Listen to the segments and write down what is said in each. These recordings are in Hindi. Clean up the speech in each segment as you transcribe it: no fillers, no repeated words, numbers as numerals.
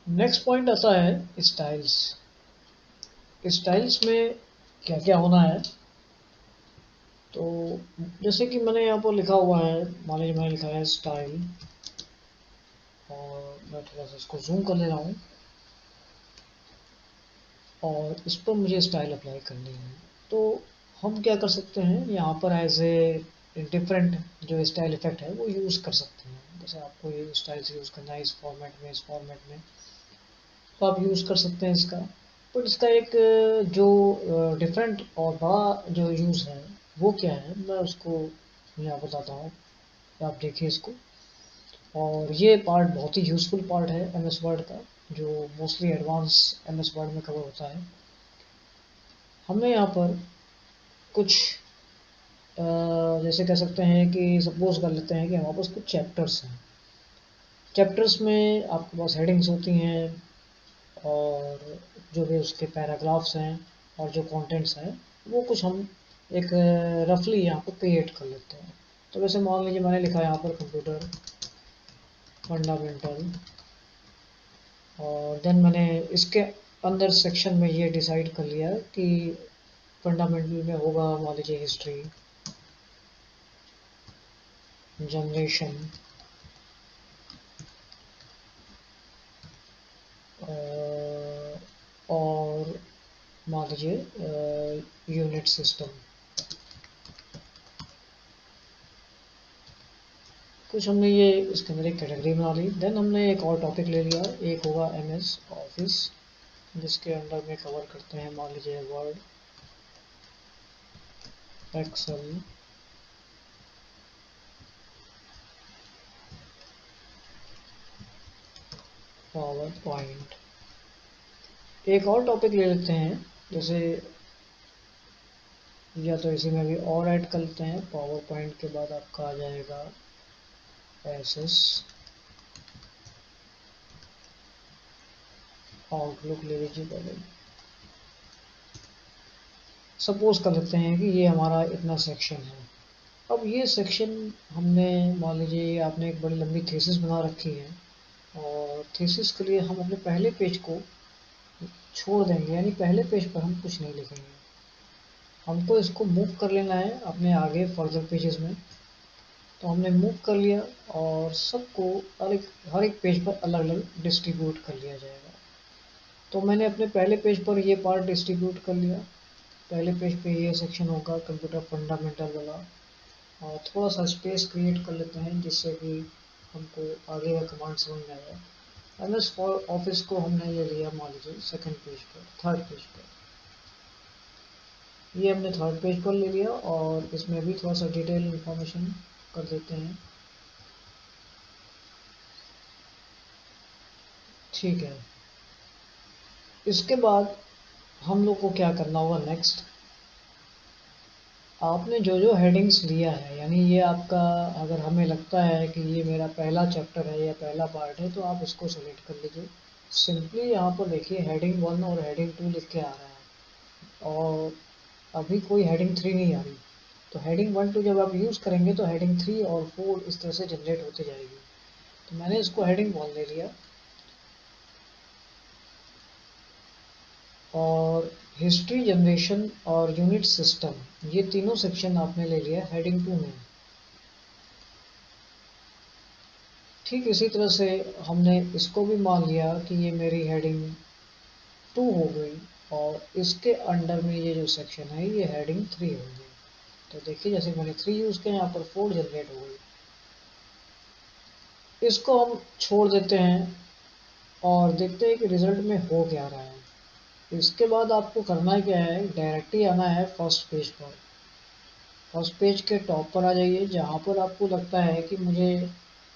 नेक्स्ट पॉइंट आता है स्टाइल्स। स्टाइल्स में क्या क्या होना है, तो जैसे कि मैंने यहाँ पर लिखा हुआ है, मान लीजिए मैंने लिखा है स्टाइल, और मैं थोड़ा सा इसको जूम कर ले रहा हूँ, और इस पर मुझे स्टाइल अप्लाई करनी है। तो हम क्या कर सकते हैं, यहाँ पर एज ए डिफरेंट जो स्टाइल इफेक्ट है वो यूज़ कर सकते हैं। जैसे आपको ये स्टाइल से यूज़ करना है इस फॉर्मेट में, इस फॉर्मेट में, तो आप यूज़ कर सकते हैं इसका। बट इसका एक जो डिफरेंट और बड़ा जो यूज़ है वो क्या है, मैं उसको यहाँ बताता हूँ, आप देखिए इसको। और ये पार्ट बहुत ही यूज़फुल पार्ट है एम एस वर्ड का, जो mostly advance M S Word में कवर होता है। हमने यहाँ पर कुछ जैसे कह सकते हैं कि सपोज कर लेते हैं कि हमारे पास कुछ चैप्टर्स हैं। चैप्टर्स में आपके पास हेडिंग्स होती हैं, और जो भी उसके पैराग्राफ्स हैं, और जो कंटेंट्स हैं वो कुछ हम एक रफली यहाँ पर क्रिएट कर लेते हैं। तो वैसे मान लीजिए मैंने लिखा है यहाँ पर कंप्यूटर फंडामेंटल, और देन मैंने इसके अंदर सेक्शन में ये डिसाइड कर लिया कि फंडामेंटल में होगा मान लीजिए हिस्ट्री, जनरेशन, और मान लीजिए यूनिट सिस्टम। कुछ हमने ये इसके अंदर एक कैटेगरी बना ली। देन हमने एक और टॉपिक ले लिया, एक होगा एम एस ऑफिस, जिसके अंदर में कवर करते हैं मान लीजिए वर्ड, एक्सेल, पावर पॉइंट। एक और टॉपिक ले लेते हैं, जैसे या तो इसी में भी और ऐड कर लेते हैं। पावर पॉइंट के बाद आपका आ जाएगा एसएस, आउटलुक ले लीजिए पहले। सपोज कर लेते हैं कि ये हमारा इतना सेक्शन है। अब ये सेक्शन हमने मान लीजिए आपने एक बड़ी लंबी थीसिस बना रखी है, और थीसिस के लिए हम अपने पहले पेज को छोड़ देंगे, यानी पहले पेज पर हम कुछ नहीं लिखेंगे। हमको इसको मूव कर लेना है अपने आगे फर्दर पेजेस में। तो हमने मूव कर लिया, और सबको हर एक पेज पर अलग अलग डिस्ट्रीब्यूट कर लिया जाएगा। तो मैंने अपने पहले पेज पर ये पार्ट डिस्ट्रीब्यूट कर लिया। पहले पेज पे ये सेक्शन होगा कंप्यूटर फंडामेंटल वाला, और थोड़ा सा स्पेस क्रिएट कर लेते हैं जिससे कि हमको आगे का कमांड समझ में आएगा। एम एस ऑफिस को हमने ले लिया मान लीजिए सेकंड पेज पर, थर्ड पेज पर। ये हमने थर्ड पेज पर ले लिया, और इसमें भी थोड़ा सा डिटेल इंफॉर्मेशन कर देते हैं। ठीक है, इसके बाद हम लोग को क्या करना होगा नेक्स्ट, आपने जो जो हेडिंग्स लिया है, यानी ये आपका, अगर हमें लगता है कि ये मेरा पहला चैप्टर है या पहला पार्ट है, तो आप इसको सेलेक्ट कर लीजिए। सिंपली यहाँ पर देखिए हेडिंग 1 और हेडिंग 2 लिख के आ रहा है, और अभी कोई हेडिंग 3 नहीं आ रही। तो हेडिंग 1 2 जब आप यूज़ करेंगे तो हेडिंग 3 और 4 इस तरह से जनरेट होते जाएगी। तो मैंने इसको हेडिंग 1 ले लिया, और हिस्ट्री, जनरेशन और यूनिट सिस्टम, ये तीनों सेक्शन आपने ले लिया हेडिंग 2 में। ठीक इसी तरह से हमने इसको भी मान लिया कि ये मेरी हेडिंग 2 हो गई, और इसके अंडर में ये जो सेक्शन है ये हेडिंग 3 हो गई। तो देखिए जैसे मैंने 3 यूज़ किया, यहाँ पर 4 जनरेट हो गई। इसको हम छोड़ देते हैं, और देखते हैं कि रिजल्ट में हो क्या रहा है। इसके बाद आपको करना क्या है, डायरेक्टली आना है फर्स्ट पेज पर। फर्स्ट पेज के टॉप पर आ जाइए, जहाँ पर आपको लगता है कि मुझे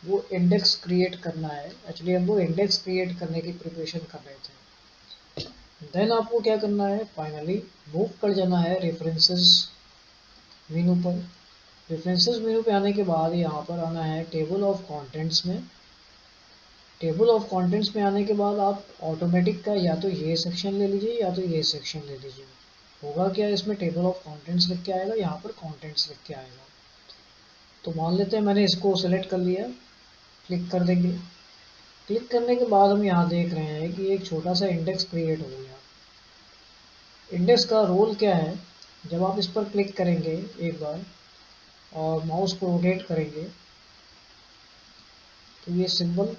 वो इंडेक्स क्रिएट करना है। एक्चुअली हम वो इंडेक्स क्रिएट करने की प्रिपरेशन कर रहे थे। देन आपको क्या करना है, फाइनली मूव कर जाना है रेफरेंसेस मेनू पर। रेफरेंसेस मेनू पे आने के बाद यहाँ पर आना है टेबल ऑफ कंटेंट्स में। टेबल ऑफ कंटेंट्स में आने के बाद आप ऑटोमेटिक का या तो ये सेक्शन ले लीजिए या तो ये सेक्शन ले लीजिए। होगा क्या, इसमें टेबल ऑफ कंटेंट्स लिख के आएगा, यहाँ पर कंटेंट्स लिख के आएगा। तो मान लेते हैं मैंने इसको सेलेक्ट कर लिया, क्लिक कर देंगे। क्लिक करने के बाद हम यहाँ देख रहे हैं कि एक छोटा सा इंडेक्स क्रिएट हो गया। इंडेक्स का रोल क्या है, जब आप इस पर क्लिक करेंगे एक बार और माउस को रोटेट करेंगे तो ये सिंबल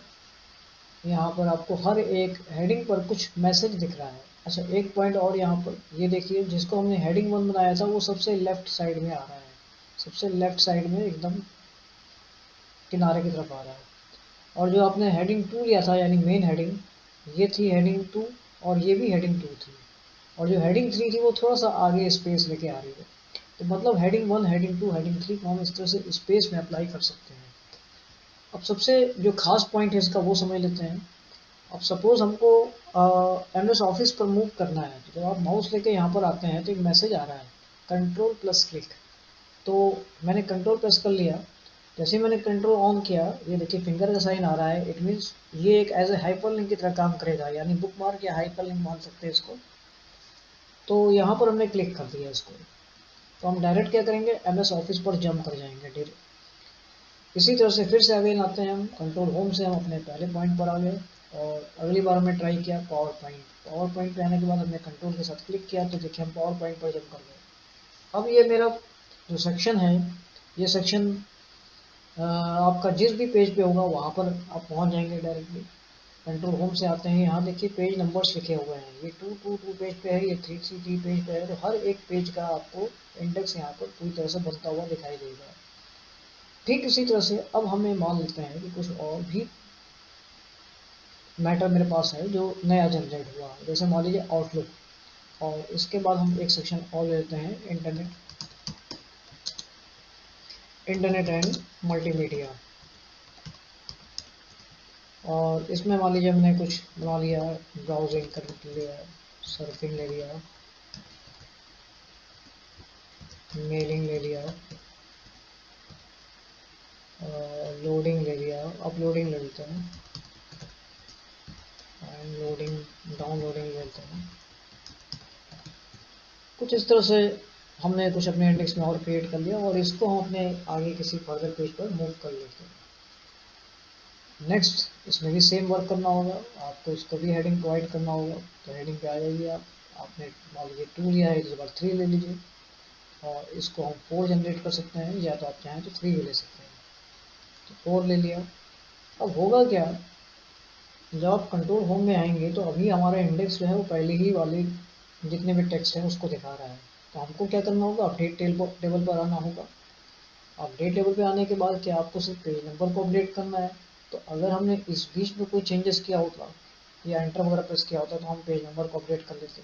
यहाँ पर आपको हर एक हेडिंग पर कुछ मैसेज दिख रहा है। अच्छा, एक पॉइंट और यहाँ पर ये देखिए, जिसको हमने हेडिंग 1 बनाया था वो सबसे लेफ्ट साइड में आ रहा है, सबसे लेफ्ट साइड में एकदम किनारे की तरफ आ रहा है। और जो आपने हेडिंग 2 लिया था यानी मेन हेडिंग, ये थी हेडिंग 2 और ये भी हेडिंग 2 थी। और जो हेडिंग 3 थी वो थोड़ा सा आगे स्पेस लेके आ रही है। तो मतलब हेडिंग 1, हेडिंग 2, हेडिंग 3 को हम इस तरह से स्पेस में अप्लाई कर सकते हैं। अब सबसे जो खास पॉइंट है इसका वो समझ लेते हैं। अब सपोज हमको MS ऑफिस पर मूव करना है, तो जब आप माउस लेके यहाँ पर आते हैं तो एक मैसेज आ रहा है, कंट्रोल प्लस क्लिक। तो मैंने कंट्रोल प्रेस कर लिया। जैसे ही मैंने कंट्रोल ऑन किया, ये देखिए फिंगर का साइन आ रहा है। इट मीन्स ये एक एज ए हाइपर लिंक की तरह काम करेगा, यानी बुक मार्क या हाइपर लिंक मान सकते हैं इसको। तो यहाँ पर हमने क्लिक कर दिया इसको, तो हम डायरेक्ट क्या करेंगे, MS ऑफिस पर जंप कर जाएंगे डायरेक्ट। इसी तरह से फिर से अगेन आते हैं हम कंट्रोल होम से, हम अपने पहले पॉइंट पर आ गए। और अगली बार हमने ट्राई किया पावर पॉइंट। पावर पॉइंट पे आने के बाद हमने कंट्रोल के साथ क्लिक किया, तो देखिए हम पावर पॉइंट पर जंप कर गए। अब ये मेरा जो सेक्शन है, ये सेक्शन आपका जिस भी पेज पे होगा वहाँ पर आप पहुँच जाएंगे डायरेक्टली। कंट्रोल होम से आते हैं, यहाँ देखिए पेज नंबर्स लिखे हुए हैं, ये 222 पेज पे है, ये 333 पेज पे है। तो हर एक पेज का आपको इंडेक्स यहाँ पर पूरी तरह से बनता हुआ दिखाई देगा। ठीक इसी तरह से अब हमें मान लेते हैं कि कुछ और भी मैटर मेरे पास है जो नया जनरेट हुआ। जैसे मान लीजिए आउटलुक, और इसके बाद हम एक सेक्शन और लेते हैं, इंटरनेट एंड मल्टीमीडिया। और इसमें मान लीजिए हमने कुछ बना लिया, ब्राउजिंग कर लिया, सर्फिंग ले लिया, मेलिंग ले लिया, लोडिंग ले लिया, अपलोडिंग ले लेते हैं, एंड लोडिंग, डाउनलोडिंग ले लेते हैं। कुछ इस तरह से हमने कुछ अपने इंडेक्स में और क्रिएट कर लिया, और इसको हम अपने आगे किसी फर्दर पेज पर मूव कर लेते हैं। नेक्स्ट इसमें भी सेम वर्क करना होगा, आपको इसको भी हेडिंग प्रोवाइड करना होगा। तो हेडिंग पे आ जाइए आप, आपने मान लीजिए 2 लिया है, इस बार 3 ले लीजिए, और इसको हम 4 जनरेट कर सकते हैं, या तो आप चाहें तो 3 भी ले सकते हैं। तो 4 ले लिया। अब होगा क्या, जब आप कंट्रोल होम में आएंगे तो अभी हमारा इंडेक्स जो है वो पहले ही वाले जितने भी टेक्स्ट हैं उसको दिखा रहा है। तो हमको क्या करना होगा, अपडेट टेबल पर आना होगा। अपडेट टेबल पे आने के बाद क्या आपको सिर्फ पेज नंबर को अपडेट करना है। तो अगर हमने इस बीच में कोई चेंजेस किया होता या एंटर वगैरह प्रेस किया होता तो हम पेज नंबर को अपडेट कर लेते।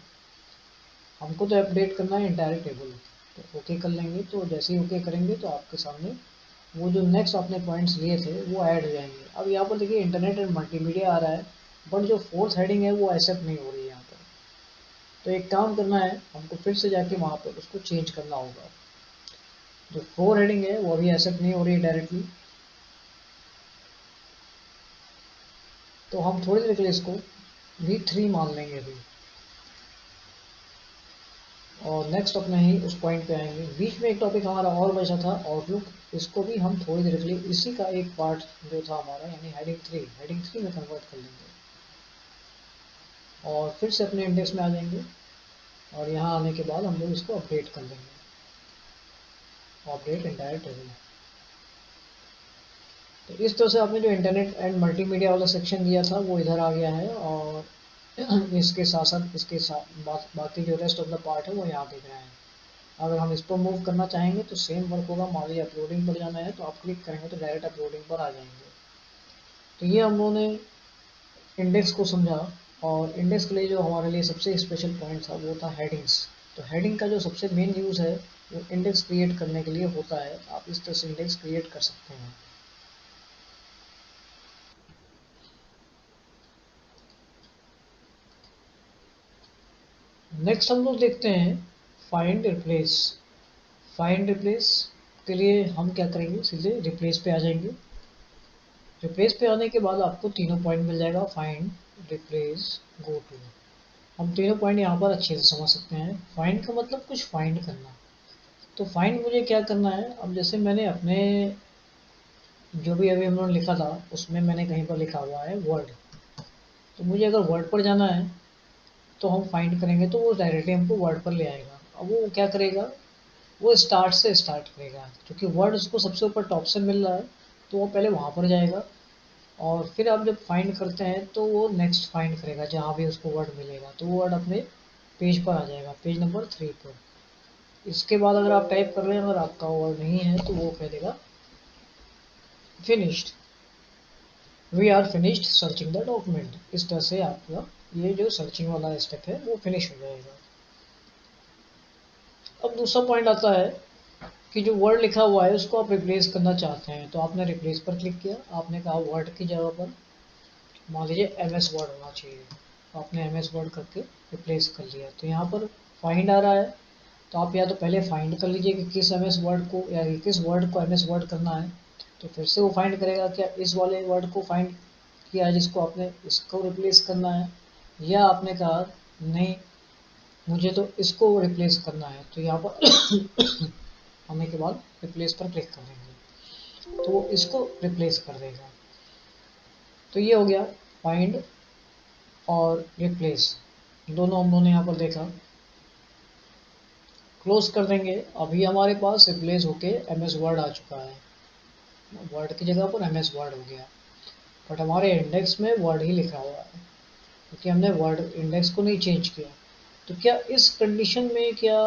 हमको तो अपडेट करना है इंटायर टेबल, तो ओके कर लेंगे। तो जैसे ही ओके करेंगे तो आपके सामने वो जो नेक्स्ट आपने पॉइंट्स लिए थे वो ऐड हो जाएंगे। अब यहाँ पर देखिए इंटरनेट एंड मल्टीमीडिया आ रहा है, बट जो फोर्थ हेडिंग है वो एक्सेप्ट नहीं हो रही है यहाँ पर। तो एक काम करना है, हमको फिर से जाके वहाँ पर उसको चेंज करना होगा। जो 4 हेडिंग है वो अभी एक्सेप्ट नहीं हो रही है डायरेक्टली, तो हम थोड़ी देर के लिए इसको V3 मान लेंगे अभी। और नेक्स्ट अपने ही उस पॉइंट पे आएंगे। बीच में एक टॉपिक हमारा और बचा था आउटलुक, इसको भी हम थोड़ी देर के लिए इसी का एक पार्ट जो था हमारा यानी हेडिंग 3 में कन्वर्ट कर लेंगे। और फिर से अपने इंडेक्स में आ जाएंगे, और यहाँ आने के बाद हम लोग इसको अपडेट कर लेंगे, अपडेट एंटायर टेबल। तो इस तरह से आपने जो इंटरनेट एंड मल्टीमीडिया वाला सेक्शन दिया था वो इधर आ गया है, और इसके साथ साथ इसके साथ बाकी जो रेस्ट ऑफ द पार्ट है वो यहाँ दिख रहा है। अगर हम इस पर मूव करना चाहेंगे तो सेम वर्क होगा। मान लीजिए अपलोडिंग पर जाना है तो आप क्लिक करेंगे तो डायरेक्ट अपलोडिंग पर आ जाएंगे। तो ये हम लोगों ने इंडेक्स को समझा। और इंडेक्स के लिए जो हमारे लिए सबसे स्पेशल पॉइंट था वो था हेडिंग्स। तो हेडिंग का जो सबसे मेन यूज़ है वो इंडेक्स क्रिएट करने के लिए होता है। आप इस तरह से इंडेक्स क्रिएट कर सकते हैं। नेक्स्ट हम लोग देखते हैं फाइंड रिप्लेस। फाइंड रिप्लेस के लिए हम क्या करेंगे, सीधे रिप्लेस पे आ जाएंगे। रिप्लेस पे आने के बाद आपको तीनों पॉइंट मिल जाएगा, फाइंड, रिप्लेस, गो टू। हम तीनों पॉइंट यहाँ पर अच्छे से समझ सकते हैं। फाइंड का मतलब कुछ फाइंड करना। तो फाइंड मुझे क्या करना है, अब जैसे मैंने अपने जो भी अभी हम लोगों ने लिखा था उसमें मैंने कहीं पर लिखा हुआ है वर्ड। तो मुझे अगर वर्ड पर जाना है तो हम फाइंड करेंगे तो वो डायरेक्टली हमको वर्ड पर ले आएगा। अब वो क्या करेगा, वो स्टार्ट से स्टार्ट करेगा, क्योंकि वर्ड उसको सबसे ऊपर टॉप से मिल रहा है तो वो पहले वहाँ पर जाएगा। और फिर आप जब फाइंड करते हैं तो वो नेक्स्ट फाइंड करेगा जहाँ भी उसको वर्ड मिलेगा, तो वो वर्ड अपने पेज पर आ जाएगा, पेज नंबर 3 पर। इसके बाद अगर आप टाइप कर रहे हैं, अगर आपका वर्ड नहीं है तो वो कह देगा finished, we are finished searching the document. इस तरह से आपका ये जो सर्चिंग वाला स्टेप है वो फिनिश हो जाएगा। अब दूसरा पॉइंट आता है कि जो वर्ड लिखा हुआ है उसको आप रिप्लेस करना चाहते हैं, तो आपने रिप्लेस पर क्लिक किया, आपने कहा वर्ड की जगह पर मान लीजिए एम एस वर्ड होना चाहिए, तो आपने एम एस वर्ड करके रिप्लेस कर लिया। तो यहाँ पर फाइंड आ रहा है, तो आप या तो पहले फाइंड कर लीजिए कि किस एम एस वर्ड को या किस वर्ड को एम एस वर्ड करना है, तो फिर से वो फाइंड करेगा क्या इस वाले वर्ड को फाइंड किया है जिसको आपने इसको रिप्लेस करना है, या आपने कहा नहीं मुझे तो इसको रिप्लेस करना है, तो यहाँ पर आने के बाद रिप्लेस पर क्लिक कर देंगे तो वो इसको रिप्लेस कर देगा। तो ये हो गया फाइंड और रिप्लेस, दोनों हम लोगों ने यहाँ पर देखा। क्लोज कर देंगे। अभी हमारे पास रिप्लेस होके एम एस वर्ड आ चुका है, वर्ड की जगह पर एम एस वर्ड हो गया, बट हमारे इंडेक्स में वर्ड ही लिखा हुआ है क्योंकि हमने वर्ड इंडेक्स को नहीं चेंज किया। तो क्या इस कंडीशन में क्या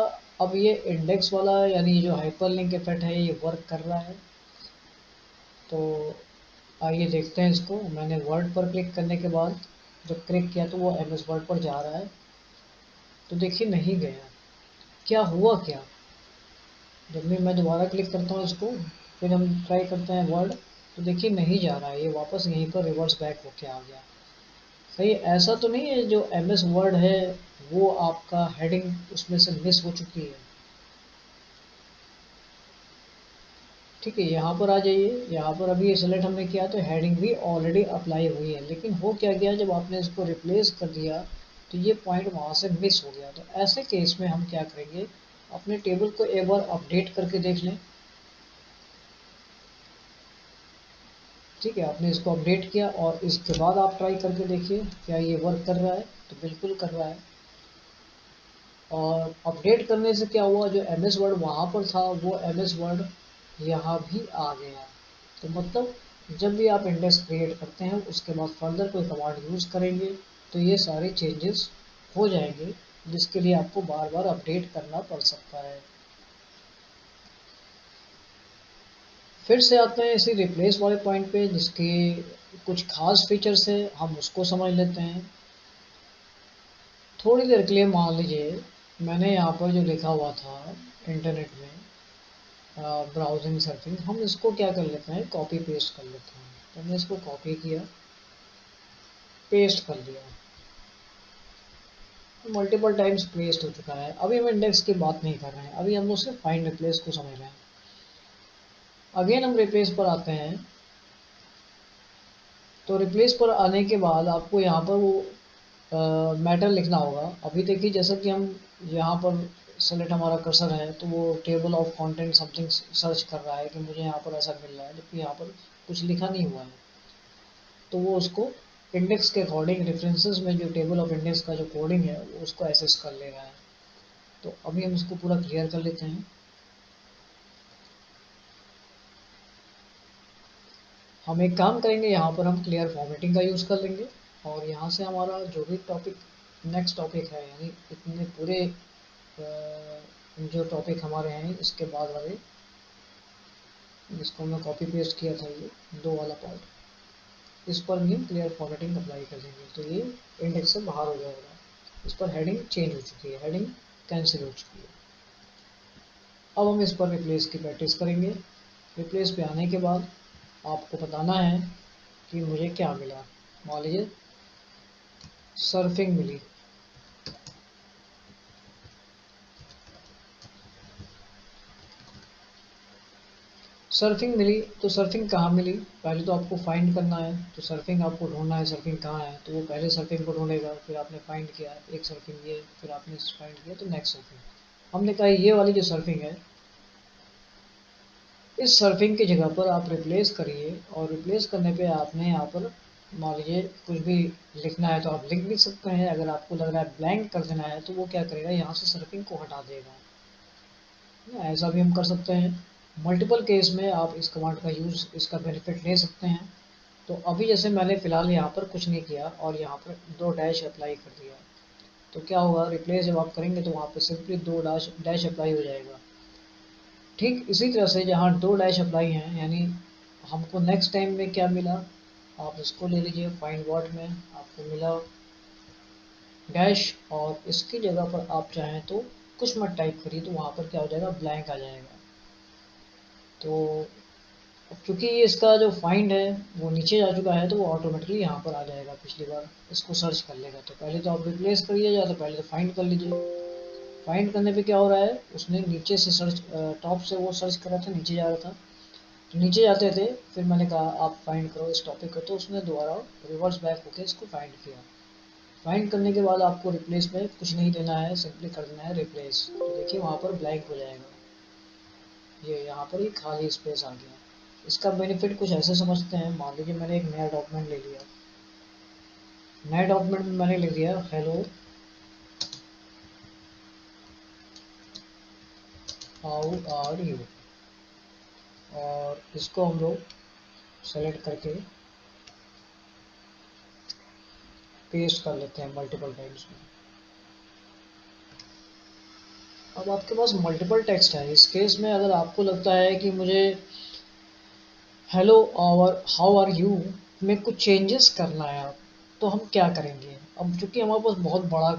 अब ये इंडेक्स वाला यानी ये जो हाइपरलिंक इफेक्ट है ये वर्क कर रहा है? तो आइए देखते हैं इसको। मैंने वर्ड पर क्लिक करने के बाद जब क्लिक किया तो वो एम एस वर्ड पर जा रहा है, तो देखिए नहीं गया। क्या हुआ क्या, जब भी मैं दोबारा क्लिक करता हूँ इसको, फिर हम ट्राई करते हैं वर्ड, तो देखिए नहीं जा रहा है, ये वापस यहीं पर रिवर्स बैक होके आ गया। सही, ऐसा तो नहीं है जो एम एस वर्ड है वो आपका हेडिंग उसमें से मिस हो चुकी है? ठीक है, यहाँ पर आ जाइए, यहाँ पर अभी सेलेक्ट हमने किया तो हेडिंग भी ऑलरेडी अप्लाई हुई है, लेकिन हो क्या गया जब आपने इसको रिप्लेस कर दिया तो ये पॉइंट वहाँ से मिस हो गया। तो ऐसे केस में हम क्या करेंगे, अपने टेबल को एक बार अपडेट करके देख लें। ठीक है, आपने इसको अपडेट किया और इसके बाद आप ट्राई करके देखिए क्या ये वर्क कर रहा है, तो बिल्कुल कर रहा है। और अपडेट करने से क्या हुआ, जो एम एस वर्ड वहाँ पर था वो एम एस वर्ड यहाँ भी आ गया। तो मतलब जब भी आप इंडेक्स क्रिएट करते हैं उसके बाद फर्दर कोई कमांड यूज़ करेंगे तो ये सारे चेंजेस हो जाएंगे, जिसके लिए आपको बार बार अपडेट करना पड़ सकता है। फिर से आते हैं इसी रिप्लेस वाले पॉइंट पे, जिसके कुछ खास फीचर्स है हम उसको समझ लेते हैं। थोड़ी देर के लिए मान लीजिए मैंने यहाँ पर जो लिखा हुआ था इंटरनेट में ब्राउजिंग सर्फिंग, हम इसको क्या कर लेते हैं कॉपी पेस्ट कर लेते हैं। तो हमने इसको कॉपी किया, पेस्ट कर दिया, मल्टीपल टाइम्स पेस्ट हो चुका है। अभी हम इंडेक्स की बात नहीं कर रहे हैं, अभी हम लोग सिर्फ फाइंड रिप्लेस को समझ रहे हैं। अगेन हम रिप्लेस पर आते हैं, तो रिप्लेस पर आने के बाद आपको यहाँ पर वो मैटर लिखना होगा। अभी देखिए जैसा कि हम यहाँ पर सेलेक्ट हमारा कर्सर है तो वो table of content something search कर रहा है कि मुझे यहाँ पर ऐसा मिल रहा है, जबकि यहाँ पर कुछ लिखा नहीं हुआ है। तो वो उसको इंडेक्स के अकॉर्डिंग रेफरेंसेस में जो टेबल ऑफ इंडेक्स का जो कोडिंग है वो उसको एसेस कर ले रहा है। तो अभी हम इसको पूरा क्लियर कर लेते हैं। हम एक काम करेंगे, यहाँ पर हम क्लियर फॉर्मेटिंग का यूज़ कर लेंगे और यहाँ से हमारा जो भी टॉपिक नेक्स्ट टॉपिक है, यानी इतने पूरे जो टॉपिक हमारे हैं इसके बाद वाले, जिसको हमने कॉपी पेस्ट किया था ये दो वाला पार्ट, इस पर भी हम क्लियर फॉर्मेटिंग अप्लाई कर देंगे तो ये इंडेक्स से बाहर हो जाएगा। इस पर हेडिंग चेंज हो चुकी है, हेडिंग कैंसिल हो चुकी है। अब हम इस पर रिप्लेस की प्रैक्टिस करेंगे। रिप्लेस पे आने के बाद आपको बताना है कि मुझे क्या मिला। मान लीजिए सर्फिंग मिली, सर्फिंग मिली तो सर्फिंग कहाँ मिली, पहले तो आपको फाइंड करना है। तो सर्फिंग आपको ढूंढना है, सर्फिंग कहाँ है, तो वो पहले सर्फिंग को ढूंढेगा, फिर आपने फाइंड किया एक सर्फिंग ये, फिर आपने फाइंड किया तो नेक्स्ट सर्फिंग। हमने कहा ये वाली जो सर्फिंग है इस सर्फिंग की जगह पर आप रिप्लेस करिए, और रिप्लेस करने पे आपने यहाँ पर मान लीजिए कुछ भी लिखना है तो आप लिख भी सकते हैं। अगर आपको लग रहा है ब्लैंक कर देना है तो वो क्या करेगा, यहाँ से सर्फिंग को हटा देगा। ऐसा भी हम कर सकते हैं। मल्टीपल केस में आप इस कमांड का यूज़, इसका बेनिफिट ले सकते हैं। तो अभी जैसे मैंने फ़िलहाल यहाँ पर कुछ नहीं किया और यहाँ पर 2 डैश अप्लाई कर दिया, तो क्या होगा, रिप्लेस जब आप करेंगे तो वहाँ पे सिंपली 2 डैश डैश अप्लाई हो जाएगा। ठीक इसी तरह से जहाँ 2 डैश अप्लाई हैं, यानी हमको नेक्स्ट टाइम में क्या मिला, आप इसको ले लीजिए, फाइंड वर्ड में आपको मिला डैश, और इसकी जगह पर आप चाहें तो कुछ मत टाइप करिए, तो वहाँ पर क्या हो जाएगा, ब्लैंक आ जाएगा। तो अब चूंकि ये इसका जो फाइंड है वो नीचे जा चुका है, तो वो ऑटोमेटिकली यहाँ पर आ जाएगा, पिछली बार इसको सर्च कर लेगा। तो पहले तो आप रिप्लेस करिए, या तो पहले तो फाइंड कर लीजिए। फाइंड करने पे क्या हो रहा है, उसने नीचे से सर्च, टॉप से वो सर्च कर रहा था, नीचे जा रहा था, तो नीचे जाते थे, फिर मैंने कहा आप फाइंड करो इस टॉपिक को, तो उसने दोबारा रिवर्स बैक होकर इसको फाइंड किया। फाइंड करने के बाद आपको रिप्लेस में कुछ नहीं देना है, सिंपली कर देना है रिप्लेस, तो देखिए वहाँ पर ब्लैंक हो जाएगा, ये यहाँ पर ही खाली स्पेस आ गया। इसका बेनिफिट कुछ ऐसे समझते हैं, मान लीजिए मैंने एक नया डॉक्यूमेंट ले लिया, नए डॉक्यूमेंट में मैंने लिख दिया हेलो हाउ आर यू, और इसको हम लोग सेलेक्ट करके पेस्ट कर लेते हैं मल्टीपल टाइम्स में। अब आपके पास मल्टीपल टेक्स्ट है, इस केस में अगर आपको लगता है कि मुझे हेलो और हाउ आर यू में कुछ चेंजेस करना है, आप तो हम क्या करेंगे। अब चूंकि हमारे पास बहुत बड़ा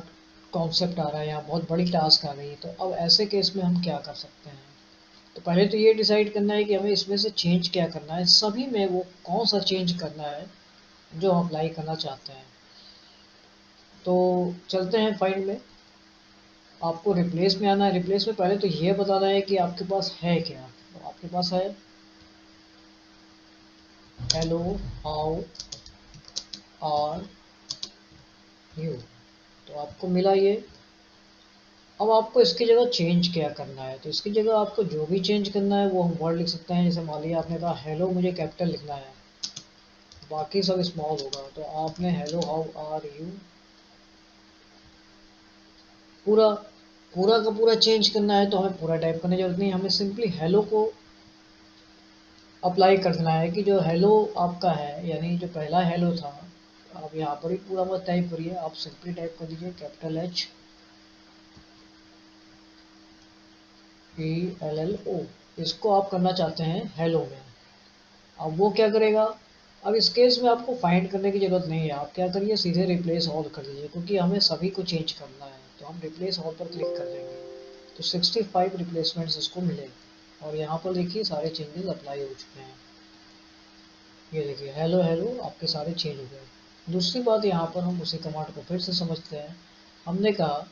कॉन्सेप्ट आ रहा है, यहाँ बहुत बड़ी टास्क आ गई है, तो अब ऐसे केस में हम क्या कर सकते हैं। तो पहले तो ये डिसाइड करना है कि हमें इसमें से चेंज क्या करना है, सभी में वो कौन सा चेंज करना है जो हम अप्लाई करना चाहते हैं। तो चलते हैं फाइल में, आपको रिप्लेस में आना है। रिप्लेस में पहले तो ये बताना है कि आपके पास है क्या, तो आपके पास है हेलो हाउ आर यू, तो आपको मिला ये। अब आपको इसकी जगह चेंज क्या करना है, तो इसकी जगह आपको जो भी चेंज करना है वो हम वर्ड लिख सकते हैं। जैसे मान लिया आपने कहा हेलो मुझे कैपिटल लिखना है, बाकी सब स्मॉल होगा, तो आपने हेलो हाउ आर यू पूरा पूरा का पूरा चेंज करना है, तो हमें पूरा टाइप करने की जरूरत नहीं, हमें सिंपली हेलो को अप्लाई कर देना है कि जो हेलो आपका है, यानी जो पहला हेलो था, आप यहाँ पर ही पूरा मत टाइप करिए, आप सिंपली टाइप कर दीजिए capital H E L L O, इसको आप करना चाहते हैं हेलो में। अब वो क्या करेगा, अब इस केस में आपको फाइंड करने की ज़रूरत नहीं है, आप क्या करिए सीधे रिप्लेस ऑल कर दीजिए, क्योंकि हमें सभी को चेंज करना है, तो हम रिप्लेस ऑल पर क्लिक कर देंगे। तो 65 रिप्लेसमेंट्स इसको मिले, और यहाँ पर देखिए सारे चेंजेस अप्लाई हो चुके हैं। ये देखिए हेलो हेलो आपके सारे चेंज हो गए। दूसरी बात, यहाँ पर हम उसी कमांड को फिर से समझते हैं। हमने कहा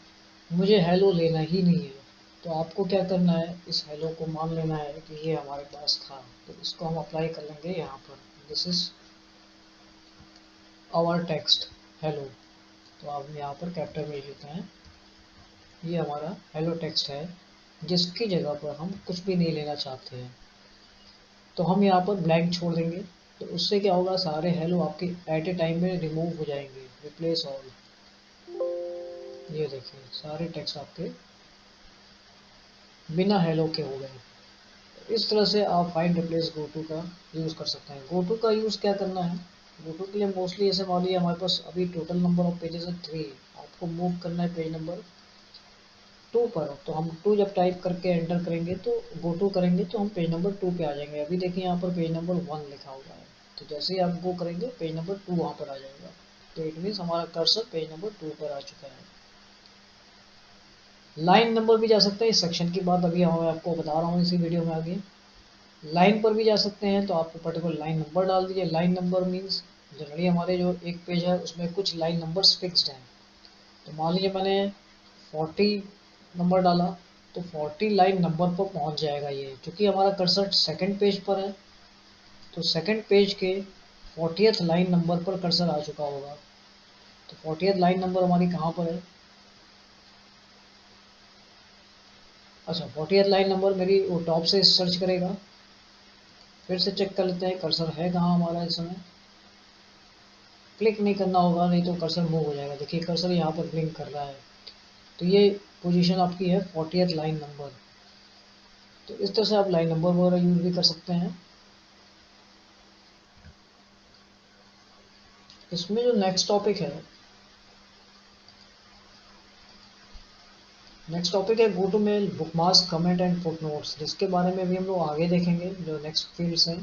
मुझे हेलो लेना ही नहीं है, तो आपको क्या करना है, इस हेलो को मान लेना है कि ये हमारे पास था, तो इसको हम अप्लाई कर लेंगे यहाँ पर, this is our text hello, तो आप यहाँ पर कैपिटल में लिखते हैं, ये हमारा हेलो टेक्स्ट है, जिसकी जगह पर हम कुछ भी नहीं लेना चाहते हैं, तो हम यहाँ पर ब्लैंक छोड़ देंगे। तो उससे क्या होगा, सारे हेलो आपके एट ए टाइम में रिमूव हो जाएंगे, रिप्लेस ऑल। ये देखिए सारे टेक्स्ट आपके बिना हेलो के हो गए। इस तरह से आप फाइंड रिप्लेस गो टू का यूज़ कर सकते हैं। गो टू का यूज़ क्या करना है, गो टू के लिए मोस्टली ऐसे मान लीजिए हमारे पास अभी टोटल नंबर ऑफ पेजेस है 3, आपको मूव करना है पेज नंबर 2 पर, तो हम 2 जब टाइप करके एंटर करेंगे तो गो टू करेंगे तो हम पेज नंबर 2 पे आ जाएंगे। अभी देखिए यहाँ पर पेज नंबर 1 लिखा हुआ है, तो जैसे ही आप गो करेंगे पेज नंबर 2 वहाँ पर आ जाएगा, तो इट मीन्स हमारा कर्सर पेज नंबर 2 पर आ चुका है। लाइन नंबर भी जा सकते हैं, इस सेक्शन की बात अभी मैं आपको बता रहा हूँ इसी वीडियो में आगे। लाइन पर भी जा सकते हैं, तो आपको पर्टिकुलर लाइन नंबर डाल दीजिए। लाइन नंबर मीन्स जनरली हमारे जो एक पेज है उसमें कुछ लाइन नंबर्स फिक्स्ड हैं, तो मान लीजिए मैंने 40 नंबर डाला, तो 40 लाइन नंबर पर पहुंच जाएगा ये, क्योंकि हमारा कर्सर सेकंड पेज पर है, तो सेकंड पेज के 40th लाइन नंबर पर कर्सर आ चुका होगा। तो 40th लाइन नंबर हमारी कहाँ पर है, अच्छा 40th लाइन नंबर मेरी वो टॉप से सर्च करेगा, फिर से चेक कर लेते हैं कर्सर है कहाँ हमारा इस समय। क्लिक नहीं करना होगा, नहीं तो कर्सर मूव हो जाएगा। देखिए कर्सर यहाँ पर ब्लिंक कर रहा है। तो ये पोजीशन आपकी है 40th लाइन नंबर। तो इस तरह से आप लाइन नंबर वगैरह यूज़ भी कर सकते हैं। इसमें जो नेक्स्ट टॉपिक है, नेक्स्ट टॉपिक है go to mail, bookmarks, comment and footnotes, जिसके बारे में भी हम लोग आगे देखेंगे जो नेक्स्ट फील्ड्स हैं।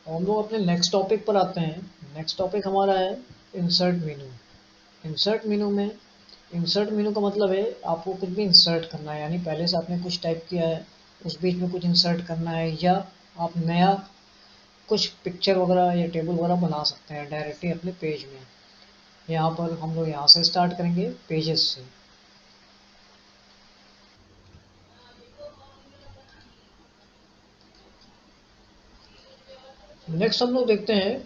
हम लोग अपने नेक्स्ट टॉपिक पर आते हैं। नेक्स्ट टॉपिक हमारा है इंसर्ट मेनू। इंसर्ट मेनू में, इंसर्ट मेनू का मतलब है आपको कुछ भी इंसर्ट करना है, यानी पहले से आपने कुछ टाइप किया है, उस बीच में कुछ इंसर्ट करना है, या आप नया कुछ पिक्चर वगैरह या टेबल वगैरह बना सकते हैं डायरेक्टली अपने पेज में। यहाँ पर हम लोग यहाँ से स्टार्ट करेंगे पेजेस से। नेक्स्ट हम लोग देखते हैं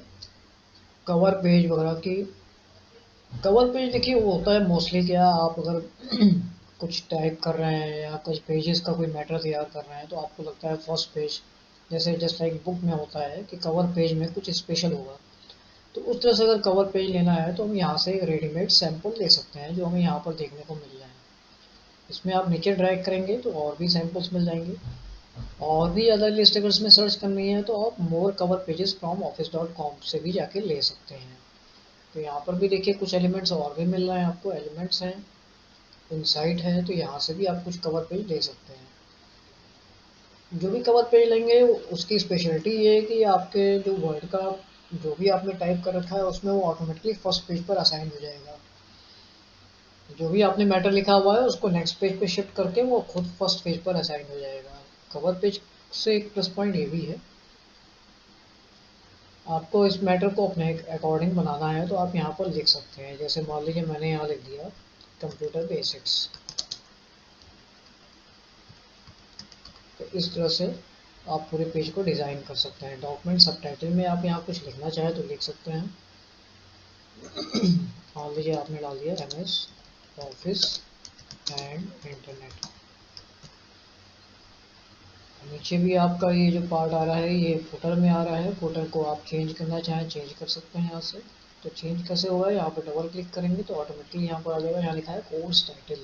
कवर पेज वगैरह की। कवर पेज देखिए वो होता है मोस्टली क्या, आप अगर कुछ टाइप कर रहे हैं या कुछ पेजेस का कोई मैटर तैयार कर रहे हैं तो आपको लगता है फर्स्ट पेज, जैसे जस्ट लाइक बुक में होता है कि कवर पेज में कुछ स्पेशल होगा, तो उस तरह से अगर कवर पेज लेना है तो हम यहाँ से एक रेडीमेड सैंपल ले सकते हैं जो हमें यहाँ पर देखने को मिल रहा है। इसमें आप नीचे ड्रैग करेंगे तो और भी सैंपल्स मिल जाएंगे। और भी अदर लिस्ट अगर इसमें सर्च करनी है तो आप मोर कवर पेजेस फ्रॉम office.com से भी जाके ले सकते हैं। तो यहाँ पर भी देखिए कुछ एलिमेंट्स और भी मिल रहे हैं आपको, एलिमेंट्स हैं, इनसाइट है, तो यहाँ से भी आप कुछ कवर पेज ले सकते हैं। जो भी कवर पेज लेंगे उसकी स्पेशलिटी ये है कि आपके जो वर्ड का जो भी आपने टाइप कर रखा है उसमें वो ऑटोमेटिकली फर्स्ट पेज पर असाइन हो जाएगा। जो भी आपने मैटर लिखा हुआ है उसको नेक्स्ट पेज पे शिफ्ट करके वो खुद फर्स्ट पेज पर असाइन हो जाएगा। कवर पेज से एक प्लस पॉइंट ये भी है, आपको इस मैटर को अपने अकॉर्डिंग बनाना है तो आप यहाँ पर लिख सकते हैं। जैसे मान लीजिए मैंने यहाँ लिख दिया कंप्यूटर बेसिक्स, तो इस तरह से आप पूरे पेज को डिज़ाइन कर सकते हैं। डॉक्यूमेंट सबटाइटल में आप यहाँ कुछ लिखना चाहें तो लिख सकते हैं। मान लीजिए आपने डाल दिया MS ऑफिस एंड इंटरनेट। नीचे भी आपका ये जो पार्ट आ रहा है ये फुटर में आ रहा है, फुटर को आप चेंज करना चाहें चेंज कर सकते हैं यहाँ से। तो चेंज कैसे होगा, यहाँ पर डबल क्लिक करेंगे तो ऑटोमेटिकली यहाँ पर आ जाएगा, यहाँ लिखा है कोर्स टाइटल।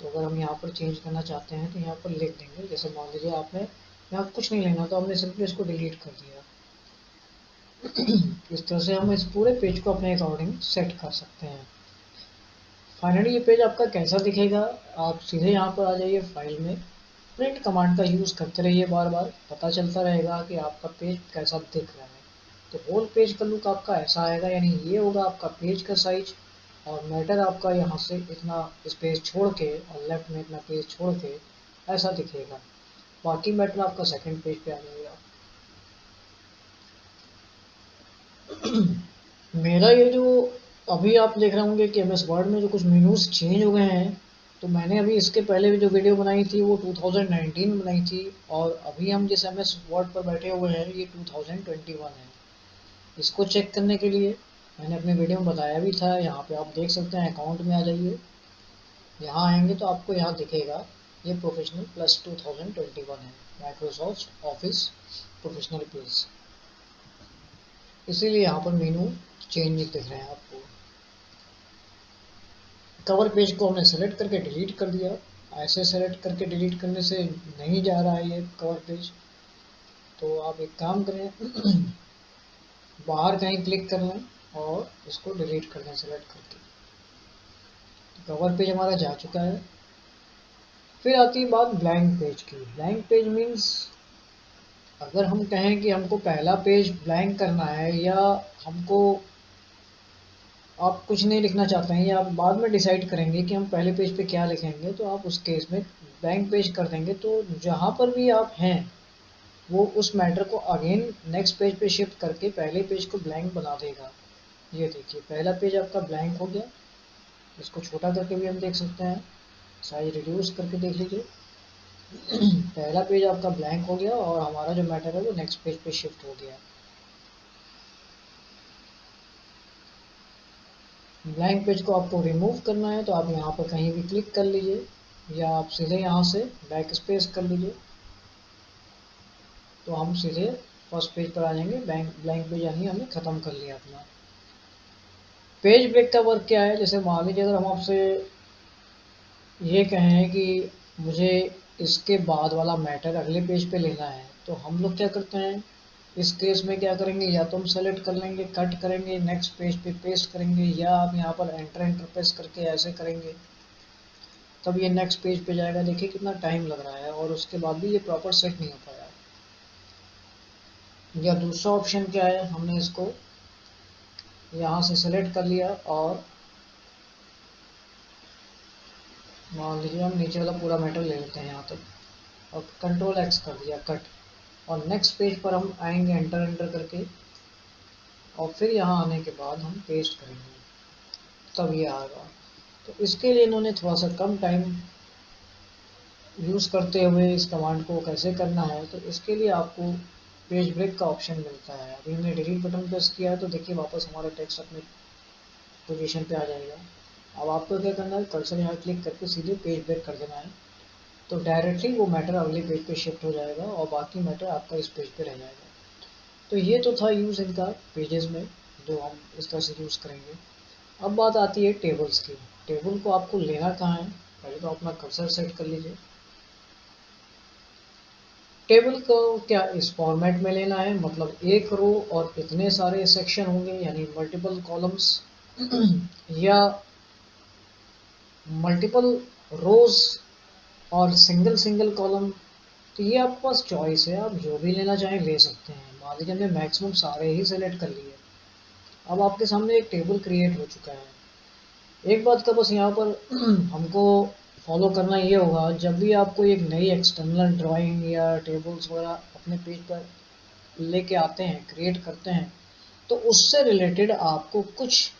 तो अगर हम यहाँ पर चेंज करना चाहते हैं तो यहाँ पर लिख देंगे। जैसे मान लीजिए आपने यहाँ कुछ नहीं लेना तो हमने सिंपली इसको डिलीट कर दिया। इस तरह से हम इस पूरे पेज को अपने अकॉर्डिंग सेट कर सकते हैं। फाइनली ये पेज आपका कैसा दिखेगा, आप सीधे यहाँ पर आ जाइए फाइल में, प्रिंट कमांड का यूज़ करते रहिए, बार बार पता चलता रहेगा कि आपका पेज कैसा दिख रहा है। तो होल पेज का लुक आपका ऐसा आएगा, यानी ये होगा आपका पेज का साइज, और मैटर आपका यहाँ से इतना स्पेस छोड़ के और लेफ्ट में इतना पेज छोड़ के ऐसा दिखेगा। बाकी मैटर आपका सेकंड पेज पे आ जाएगा। मेरा ये जो अभी आप देख रहे होंगे कि MS वर्ड में जो कुछ मेनूज चेंज हो गए हैं, तो मैंने अभी इसके पहले भी जो वीडियो बनाई थी वो 2019 में बनाई थी, और अभी हम जिस MS वर्ड पर बैठे हुए हैं ये 2021 है। इसको चेक करने के लिए मैंने अपने वीडियो में बताया भी था, यहाँ पे आप देख सकते हैं, अकाउंट में आ जाइए, यहाँ आएंगे तो आपको यहाँ दिखेगा ये प्रोफेशनल प्लस 2021 है, माइक्रोसॉफ्ट ऑफिस प्रोफेशनल प्लस। इसीलिए यहाँ पर मेनू चेंज नहीं दिख रहे हैं आपको। कवर पेज को हमने सेलेक्ट करके डिलीट कर दिया। ऐसे सेलेक्ट करके डिलीट करने से नहीं जा रहा है ये कवर पेज, तो आप एक काम करें बाहर कहीं क्लिक कर लें और इसको डिलीट कर दें सेलेक्ट करके। तो कवर पेज हमारा जा चुका है। फिर आती है बात ब्लैंक पेज की। ब्लैंक पेज मीन्स अगर हम कहें कि हमको पहला पेज ब्लैंक करना है, या हमको आप कुछ नहीं लिखना चाहते हैं या आप बाद में डिसाइड करेंगे कि हम पहले पेज पे क्या लिखेंगे, तो आप उस केस में ब्लैंक पेज कर देंगे। तो जहाँ पर भी आप हैं वो उस मैटर को अगेन नेक्स्ट पेज पे शिफ्ट करके पहले पेज को ब्लैंक बना देगा। ये देखिए पहला पेज आपका ब्लैंक हो गया। इसको छोटा करके भी हम देख सकते हैं, साइज रिड्यूस करके देख लीजिए। पहला पेज आपका ब्लैंक हो गया और हमारा जो मैटर है वो नेक्स्ट पेज पे शिफ्ट हो गया। ब्लैंक पेज को आपको रिमूव करना है तो आप यहाँ पर कहीं भी क्लिक कर लीजिए, या आप सीधे यहाँ से बैक स्पेस कर लीजिए, तो हम सीधे फर्स्ट पेज पर आ जाएंगे। ब्लैंक पेज यानी हमने ख़त्म कर लिया अपना। पेज ब्रेक का वर्क क्या है, जैसे मान लीजिए अगर हम आपसे ये कहें कि मुझे इसके बाद वाला मैटर अगले पेज पे लेना है, तो हम लोग क्या करते हैं इस केस में, क्या करेंगे, या तो हम सेलेक्ट कर लेंगे, कट करेंगे, नेक्स्ट पेज पे पेस्ट करेंगे, या आप यहाँ पर एंटर एंटर प्रेस करके ऐसे करेंगे, तब ये नेक्स्ट पेज पे जाएगा। देखिए कितना टाइम लग रहा है और उसके बाद भी ये प्रॉपर सेट नहीं हो पाया। या दूसरा ऑप्शन क्या है, हमने इसको यहाँ से सेलेक्ट कर लिया और मान लीजिए हम नीचे वाला पूरा मैटर ले लेते हैं यहाँ तक, और कंट्रोल एक्स कर दिया, कट, और नेक्स्ट पेज पर हम आएंगे एंटर एंटर करके, और फिर यहाँ आने के बाद हम पेस्ट करेंगे, तब ये आएगा। तो इसके लिए इन्होंने थोड़ा सा कम टाइम यूज़ करते हुए इस कमांड को कैसे करना है, तो इसके लिए आपको पेज ब्रेक का ऑप्शन मिलता है। अभी हमने डिलीट बटन प्रेस किया है तो देखिए वापस हमारा टेक्स्ट अपने पोजीशन पे आ जाएगा। अब आपको क्या करना है, कर्सर यहाँ क्लिक करके सीधे पेज ब्रेक कर देना है, तो डायरेक्टली वो मैटर अगले पेज पे शिफ्ट हो जाएगा और बाकी मैटर आपका इस पेज पे रह जाएगा। तो ये तो था यूज़ इनका पेजेस में, जो हम इस तरह से यूज़ करेंगे। अब बात आती है टेबल्स की। टेबल को आपको लेना कहाँ है, पहले तो अपना कर्सर सेट कर लीजिए। टेबल को क्या इस फॉर्मेट में लेना है, मतलब एक रो और इतने सारे सेक्शन होंगे यानी मल्टीपल कॉलम्स, या मल्टीपल रोज और सिंगल सिंगल कॉलम। तो ये आपके पास चॉइस है, आप जो भी लेना चाहें ले सकते हैं। मान लीजिए हमने मैक्सिमम सारे ही सेलेक्ट कर लिए। अब आपके सामने एक टेबल क्रिएट हो चुका है। एक बात का बस यहाँ पर हमको फॉलो करना ये होगा, जब भी आपको एक नई एक्सटर्नल ड्राइंग या टेबल्स वगैरह अपने पेज पर लेके आते हैं, क्रिएट करते हैं, तो उससे रिलेटेड आपको कुछ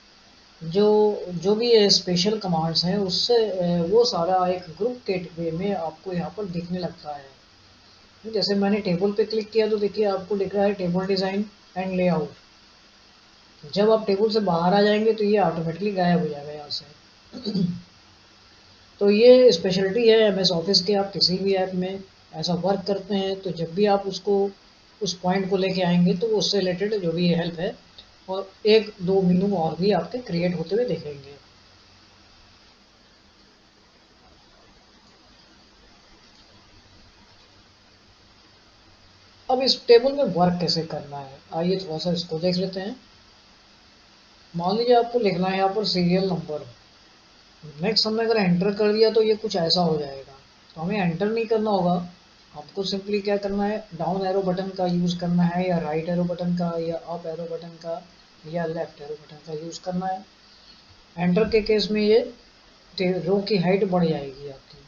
जो जो भी स्पेशल कमांड्स हैं उससे वो सारा एक ग्रुप के वे में आपको यहाँ पर दिखने लगता है। जैसे मैंने टेबल पे क्लिक किया तो देखिए आपको दिख रहा है टेबल डिज़ाइन एंड लेआउट। जब आप टेबल से बाहर आ जाएंगे तो ये ऑटोमेटिकली गायब हो जाएगा यहाँ से। तो ये स्पेशलिटी है एमएस ऑफिस के। आप किसी भी ऐप में ऐसा वर्क करते हैं तो जब भी आप उसको उस पॉइंट को लेके आएंगे तो उससे रिलेटेड जो भी हेल्प है और एक दो मेनू और भी आपके क्रिएट होते हुए दिखेंगे। अब इस टेबल में वर्क कैसे करना है, आइए थोड़ा सा इसको देख लेते हैं। मान लीजिए आपको लिखना है यहाँ पर सीरियल नंबर। नेक्स्ट हमने अगर एंटर कर दिया तो ये कुछ ऐसा हो जाएगा। तो हमें एंटर नहीं करना होगा, आपको सिंपली क्या करना है, डाउन एरो बटन का यूज़ करना है, या राइट एरो बटन का, या अप एरो बटन का, या लेफ्ट एरो बटन का यूज़ करना है। एंटर के केस में ये रो की हाइट बढ़ जाएगी आपकी,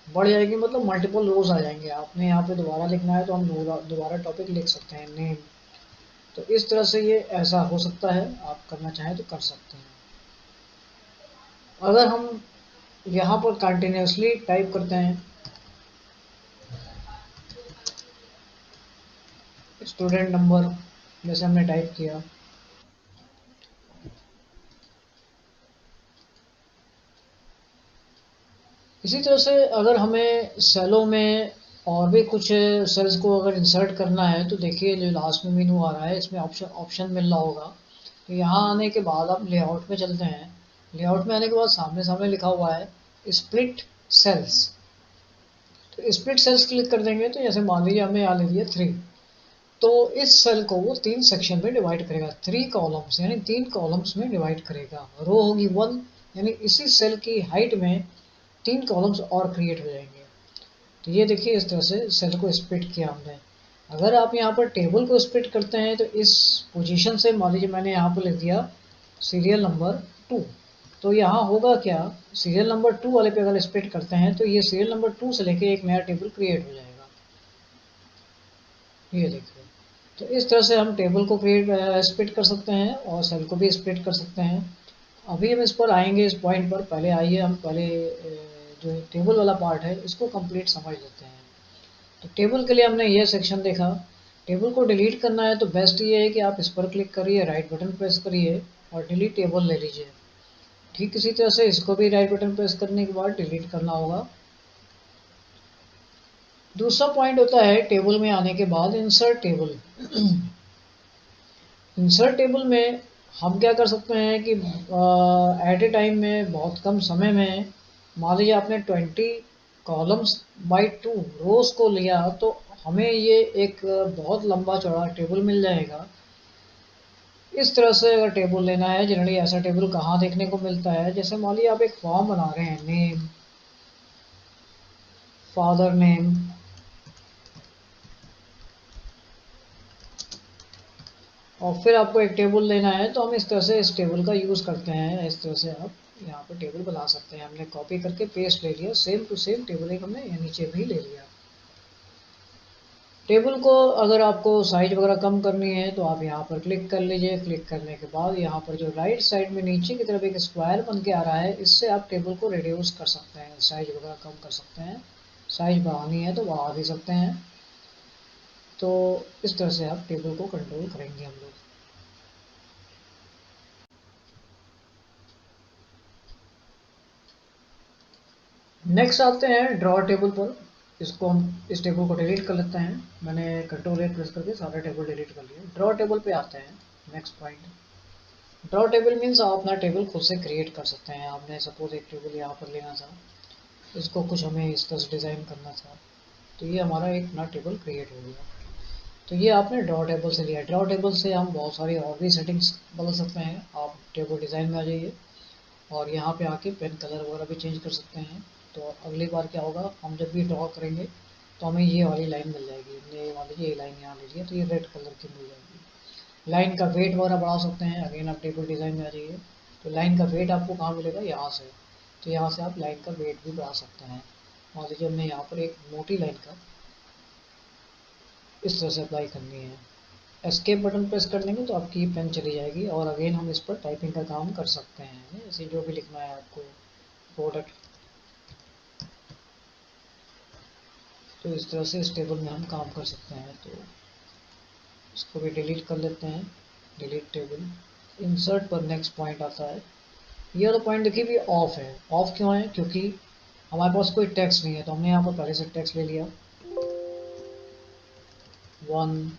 बढ़ जाएगी मतलब मल्टीपल रोज आ जाएंगे। आपने यहाँ पे दोबारा लिखना है तो हम दोबारा टॉपिक लिख सकते हैं, नेम। तो इस तरह से ये ऐसा हो सकता है, आप करना चाहें तो कर सकते हैं। अगर हम यहाँ पर कंटिन्यूसली टाइप करते हैं स्टूडेंट नंबर, जैसे हमने टाइप किया, इसी तरह से अगर हमें सेलों में और भी कुछ सेल्स को अगर इंसर्ट करना है तो देखिए जो लास्ट में मेनू आ रहा है इसमें ऑप्शन ऑप्शन मिल रहा होगा। तो यहाँ आने के बाद आप लेआउट में चलते हैं। लेआउट में आने के बाद सामने सामने लिखा हुआ है स्प्लिट सेल्स। तो स्प्लिट सेल्स क्लिक कर देंगे तो जैसे मान लीजिए हमें यहाँ ले लिया 3, तो इस सेल को वो 3 सेक्शन में डिवाइड करेगा, 3 कॉलम्स यानी 3 कॉलम्स में डिवाइड करेगा। रो होगी 1 यानी इसी सेल की हाइट में 3 कॉलम्स और क्रिएट हो जाएंगे। तो ये देखिए इस तरह से सेल को स्प्लिट किया हमने। अगर आप यहाँ पर टेबल को स्प्लिट करते हैं तो इस पोजीशन से मान लीजिए मैंने यहाँ पर लिख दिया सीरियल नंबर 2, तो यहाँ होगा क्या, सीरियल नंबर 2 वाले पे अगर स्प्लिट करते हैं तो ये सीरियल नंबर 2 से लेके एक नया टेबल क्रिएट हो जाएगा। ये देखिए, तो इस तरह से हम टेबल को क्रिएट स्प्लिट कर सकते हैं और सेल को भी स्प्लिट कर सकते हैं। अभी हम इस पर आएंगे, इस पॉइंट पर। पहले आइए हम पहले जो टेबल वाला पार्ट है इसको कंप्लीट समझ लेते हैं। तो टेबल के लिए हमने यह सेक्शन देखा। टेबल को डिलीट करना है तो बेस्ट ये है कि आप इस पर क्लिक करिए, राइट बटन प्रेस करिए और डिलीट टेबल ले लीजिए। ठीक इसी तरह से इसको भी राइट बटन प्रेस करने के बाद डिलीट करना होगा। दूसरा पॉइंट होता है टेबल में आने के बाद इंसर्ट टेबल। इंसर्ट टेबल में हम क्या कर सकते हैं कि एट ए टाइम में बहुत कम समय में, मान लीजिए आपने 20 कॉलम्स बाई 2 रोज को लिया तो हमें ये एक बहुत लंबा चौड़ा टेबल मिल जाएगा। इस तरह से अगर टेबल लेना है, जनरली ऐसा टेबल कहाँ देखने को मिलता है, जैसे मान लीजिए आप एक फॉर्म बना रहे हैं, नेम, फादर नेम, और फिर आपको एक टेबल लेना है तो हम इस तरह से इस टेबल का यूज़ करते हैं। इस तरह से आप यहाँ पर टेबल बना सकते हैं। हमने कॉपी करके पेस्ट ले लिया, सेम टू सेम टेबल एक हमने नीचे भी ले लिया। टेबल को अगर आपको साइज वगैरह कम करनी है तो आप यहाँ पर क्लिक कर लीजिए। क्लिक करने के बाद यहाँ पर जो राइट साइड में नीचे की तरफ एक स्क्वायर बन के आ रहा है, इससे आप टेबल को रिड्यूस कर सकते हैं, साइज वगैरह कम कर सकते हैं। साइज बढ़ानी है तो बढ़ा भी सकते हैं। तो इस तरह से आप टेबल को कंट्रोल करेंगे हम लोग। नेक्स्ट आते हैं ड्रॉ टेबल पर। इसको हम इस टेबल को डिलीट कर लेते हैं। मैंने कंट्रोल प्रेस करके सारा टेबल डिलीट कर लिया। ड्रॉ टेबल पे आते हैं। Next point, draw table means आप अपना टेबल खुद से क्रिएट कर सकते हैं। आपने सपोज एक टेबल यहाँ पर लेना था, इसको कुछ हमें इस तरह से डिज़ाइन करना था, तो ये हमारा एक अपना टेबल क्रिएट हो गया। तो ये आपने ड्रॉ टेबल से लिया। ड्रॉ टेबल से हम बहुत सारी और भी सेटिंग्स बदल सकते हैं। आप टेबल डिज़ाइन में आ जाइए और यहाँ पे आके पेन कलर वगैरह भी चेंज कर सकते हैं। तो अगली बार क्या होगा, हम जब भी ड्रॉ करेंगे तो हमें ये वाली लाइन मिल जाएगी। हमने मान लीजिए ये लाइन यहाँ ले लिया तो ये रेड कलर की मिल जाएगी। लाइन का वेट वगैरह बढ़ा सकते हैं। अगेन आप टेबल डिज़ाइन में आ जाइए तो लाइन का वेट आपको कहाँ मिलेगा, यहाँ से। तो यहाँ से आप लाइन का वेट भी बढ़ा सकते हैं। मान लीजिए हमने यहाँ पर एक मोटी लाइन का इस तरह से अप्लाई करनी है। एस्केप बटन प्रेस कर लेंगे तो आपकी पेन चली जाएगी और अगेन हम इस पर टाइपिंग का काम कर सकते हैं। जैसे जो भी लिखना है आपको, प्रोडक्ट, तो इस तरह से इस टेबल में हम काम कर सकते हैं। तो इसको भी डिलीट कर लेते हैं, डिलीट टेबल। इंसर्ट पर नेक्स्ट पॉइंट आता है। ये वाला पॉइंट देखिए भी ऑफ है। ऑफ क्यों है, क्योंकि हमारे पास कोई टेक्स्ट नहीं है। तो हमने यहाँ पर पहले से टेक्स्ट ले लिया, 1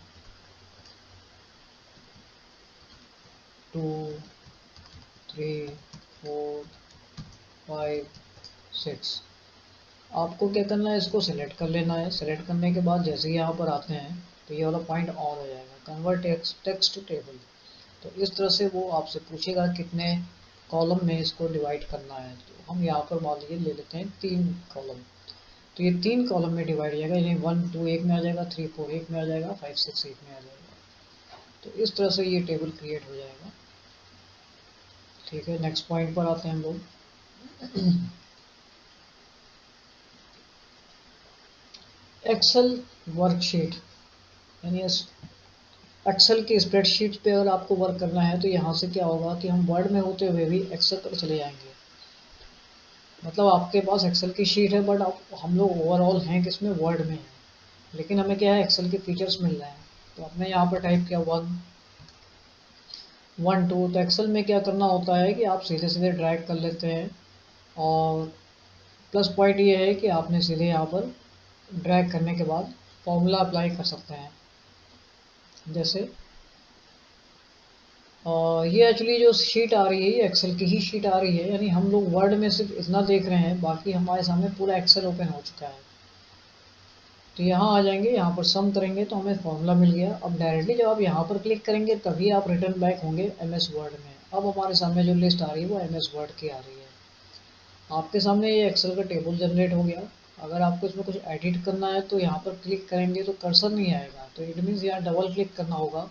2 3 4 5 6। आपको क्या करना है, इसको सिलेक्ट कर लेना है। सिलेक्ट करने के बाद जैसे ही यहाँ पर आते हैं तो ये वाला पॉइंट ऑन हो जाएगा, कन्वर्ट टेक्स्ट टू टेबल। तो इस तरह से वो आपसे पूछेगा कितने कॉलम में इसको डिवाइड करना है। तो हम यहाँ पर मान लीजिए ले लेते हैं 3 कॉलम। तो ये 3 कॉलम में डिवाइड हो जाएगा, यानी 1 2 एक में आ जाएगा, 3 4 एक में आ जाएगा, 5 6 एक में आ जाएगा। तो इस तरह से ये टेबल क्रिएट हो जाएगा। ठीक है, नेक्स्ट पॉइंट पर आते हैं हम लोग। एक्सेल वर्कशीट, यानी एक्सेल की स्प्रेडशीट पे अगर आपको वर्क करना है तो यहाँ से क्या होगा कि हम वर्ड में होते हुए भी एक्सेल पर चले जाएंगे। मतलब आपके पास एक्सेल की शीट है बट आप हम लोग ओवरऑल हैं किसमें, वर्ड में हैं, लेकिन हमें क्या है, एक्सेल के फीचर्स मिल रहे हैं। तो आपने यहाँ पर टाइप किया 1 1 2। तो एक्सेल में क्या करना होता है कि आप सीधे सीधे ड्रैग कर लेते हैं। और प्लस पॉइंट ये है कि आपने सीधे यहाँ पर ड्रैग करने के बाद फॉर्मूला अप्लाई कर सकते हैं। जैसे ये एक्चुअली जो शीट आ रही है ये एक्सेल की ही शीट आ रही है, यानी हम लोग वर्ड में सिर्फ इतना देख रहे हैं, बाकी हमारे सामने पूरा एक्सेल ओपन हो चुका है। तो यहाँ आ जाएंगे, यहाँ पर सम करेंगे तो हमें फॉर्मूला मिल गया। अब डायरेक्टली जब आप यहाँ पर क्लिक करेंगे तभी आप रिटर्न बैक होंगे एमएस वर्ड में। अब हमारे सामने जो लिस्ट आ रही है वो एमएस वर्ड की आ रही है। आपके सामने ये एक्सेल का टेबल जनरेट हो गया। अगर आपको इसमें कुछ एडिट करना है तो यहाँ पर क्लिक करेंगे तो कर्सर नहीं आएगा, तो इट मीन्स यहाँ डबल क्लिक करना होगा।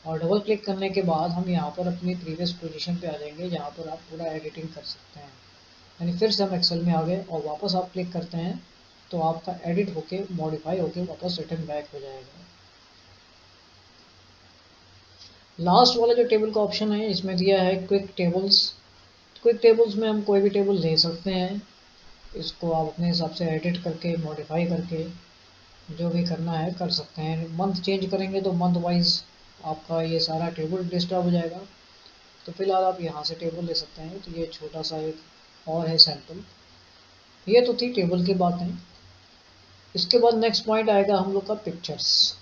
और डबल क्लिक करने के बाद हम यहाँ पर अपनी प्रीवियस पोजीशन पे आ जाएंगे जहाँ पर आप पूरा एडिटिंग कर सकते हैं। यानी फिर से हम एक्सेल में आ गए और वापस आप क्लिक करते हैं तो आपका एडिट होके मॉडिफाई होके वापस रिटर्न बैक हो जाएगा। लास्ट वाला जो टेबल का ऑप्शन है इसमें दिया है क्विक टेबल्स। क्विक टेबल्स में हम कोई भी टेबल ले सकते हैं। इसको आप अपने हिसाब से एडिट करके मॉडिफाई करके जो भी करना है कर सकते हैं। मंथ चेंज करेंगे तो मंथ वाइज आपका ये सारा टेबल डिस्टर्ब हो जाएगा। तो फिलहाल आप यहाँ से टेबल ले सकते हैं। तो ये छोटा सा एक और है सैंपल। ये तो थी टेबल की बातें। इसके बाद नेक्स्ट पॉइंट आएगा हम लोग का पिक्चर्स।